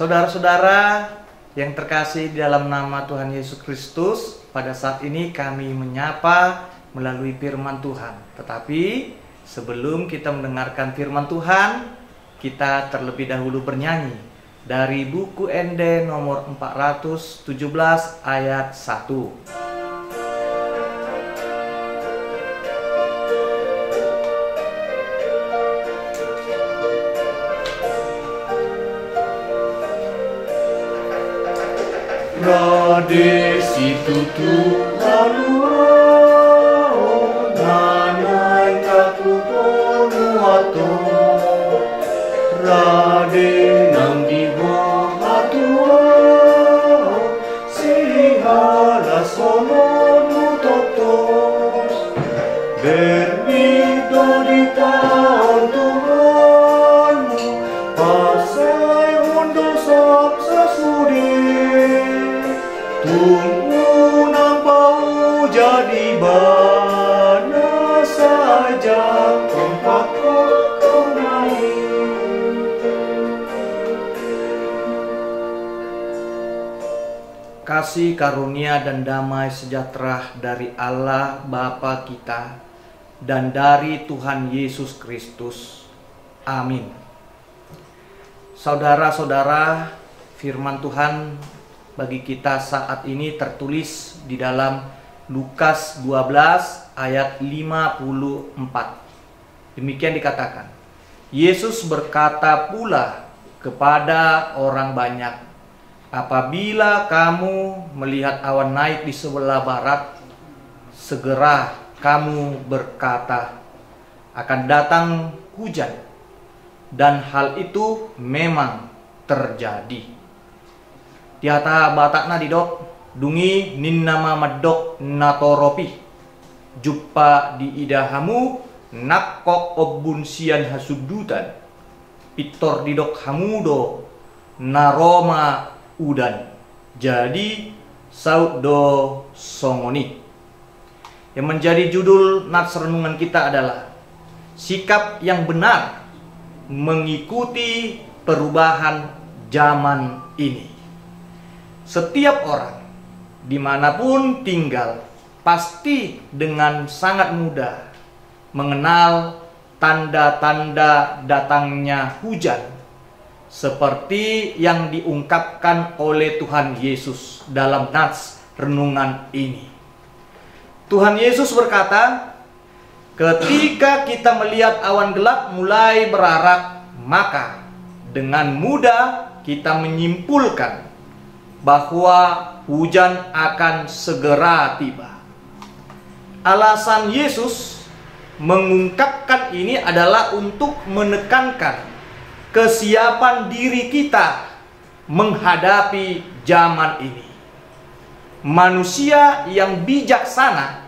Saudara-saudara yang terkasih di dalam nama Tuhan Yesus Kristus, pada saat ini kami menyapa melalui firman Tuhan. Tetapi sebelum kita mendengarkan firman Tuhan, kita terlebih dahulu bernyanyi dari buku ND nomor 417 ayat 1. Rade situ Tuhan nanai kaku ponuato Rade nang di bohatua sihara sonon mutotos berbido di tahun Tuhanmu pasai undo sok sesudi tunggu nampau jadi mana saja tempat kau main. Kasih karunia dan damai sejahtera dari Allah Bapa kita dan dari Tuhan Yesus Kristus. Amin. Saudara-saudara, firman Tuhan bagi kita saat ini tertulis di dalam Lukas 12 ayat 54. Demikian dikatakan, Yesus berkata pula kepada orang banyak, apabila kamu melihat awan naik di sebelah barat, segera kamu berkata, akan datang hujan. Dan hal itu memang terjadi. Tiata batakna didok dungi ninnama madok natoropi juppa di idahamu nakkok obun sian hasudutan pitor didok hamudo naroma udan jadi saudo songoni. Yang menjadi judul nats renungan kita adalah sikap yang benar mengikuti perubahan zaman ini. Setiap orang dimanapun tinggal pasti dengan sangat mudah mengenal tanda-tanda datangnya hujan, seperti yang diungkapkan oleh Tuhan Yesus dalam nats renungan ini. Tuhan Yesus berkata, ketika kita melihat awan gelap mulai berarak, maka dengan mudah kita menyimpulkan bahwa hujan akan segera tiba. Alasan Yesus mengungkapkan ini adalah untuk menekankan kesiapan diri kita menghadapi zaman ini. Manusia yang bijaksana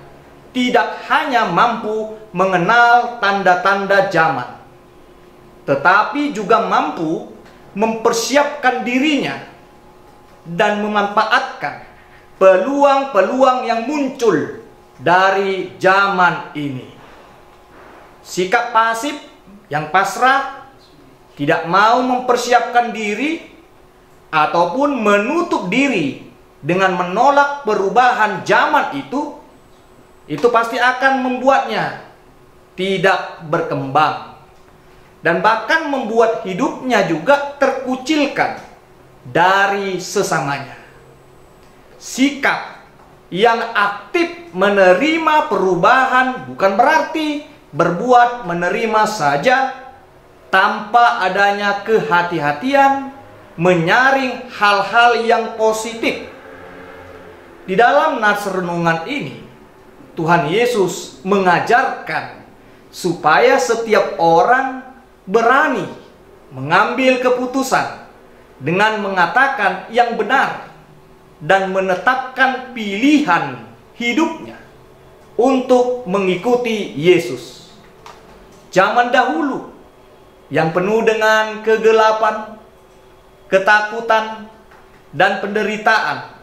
tidak hanya mampu mengenal tanda-tanda zaman, tetapi juga mampu mempersiapkan dirinya dan memanfaatkan peluang-peluang yang muncul dari zaman ini. Sikap pasif yang pasrah, tidak mau mempersiapkan diri, ataupun menutup diri dengan menolak perubahan zaman itu pasti akan membuatnya tidak berkembang dan bahkan membuat hidupnya juga terkucilkan dari sesamanya. Sikap yang aktif menerima perubahan bukan berarti berbuat menerima saja tanpa adanya kehati-hatian menyaring hal-hal yang positif. Di dalam nats renungan ini, Tuhan Yesus mengajarkan supaya setiap orang berani mengambil keputusan dengan mengatakan yang benar dan menetapkan pilihan hidupnya untuk mengikuti Yesus. Zaman dahulu yang penuh dengan kegelapan, ketakutan, dan penderitaan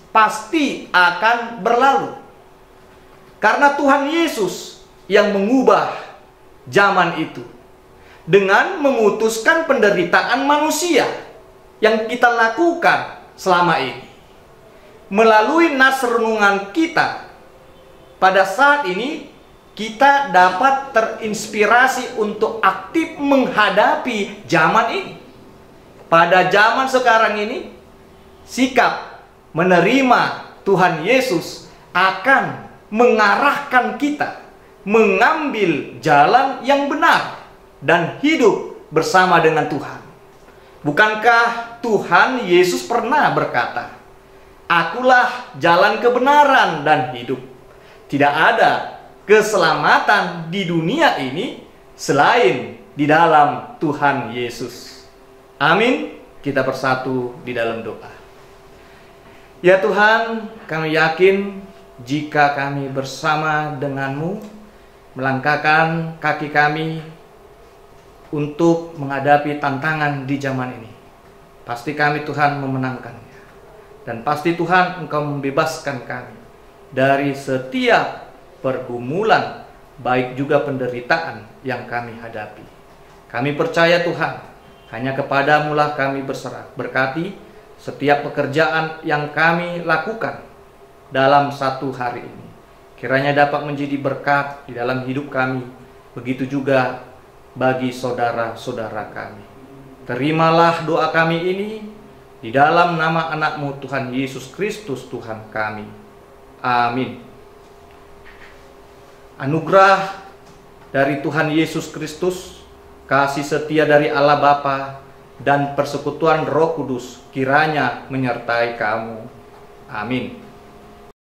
pasti akan berlalu. Karena Tuhan Yesus yang mengubah zaman itu dengan memutuskan penderitaan manusia yang kita lakukan selama ini. Melalui nas renungan kita, pada saat ini kita dapat terinspirasi untuk aktif menghadapi zaman ini. Pada zaman sekarang ini, sikap menerima Tuhan Yesus akan mengarahkan kita mengambil jalan yang benar dan hidup bersama dengan Tuhan. Bukankah Tuhan Yesus pernah berkata, "Akulah jalan kebenaran dan hidup. Tidak ada keselamatan di dunia ini selain di dalam Tuhan Yesus." Amin. Kita bersatu di dalam doa. Ya Tuhan, kami yakin jika kami bersama denganmu melangkahkan kaki kami untuk menghadapi tantangan di zaman ini, pasti kami Tuhan memenangkannya. Dan pasti Tuhan Engkau membebaskan kami dari setiap pergumulan, baik juga penderitaan yang kami hadapi. Kami percaya Tuhan, hanya kepadamu lah kami berserah. Berkati setiap pekerjaan yang kami lakukan dalam satu hari ini, kiranya dapat menjadi berkat di dalam hidup kami. Begitu juga bagi saudara-saudara kami. Terimalah doa kami ini di dalam nama anak-Mu Tuhan Yesus Kristus Tuhan kami. Amin. Anugerah dari Tuhan Yesus Kristus, kasih setia dari Allah Bapa, dan persekutuan Roh Kudus kiranya menyertai kamu. Amin.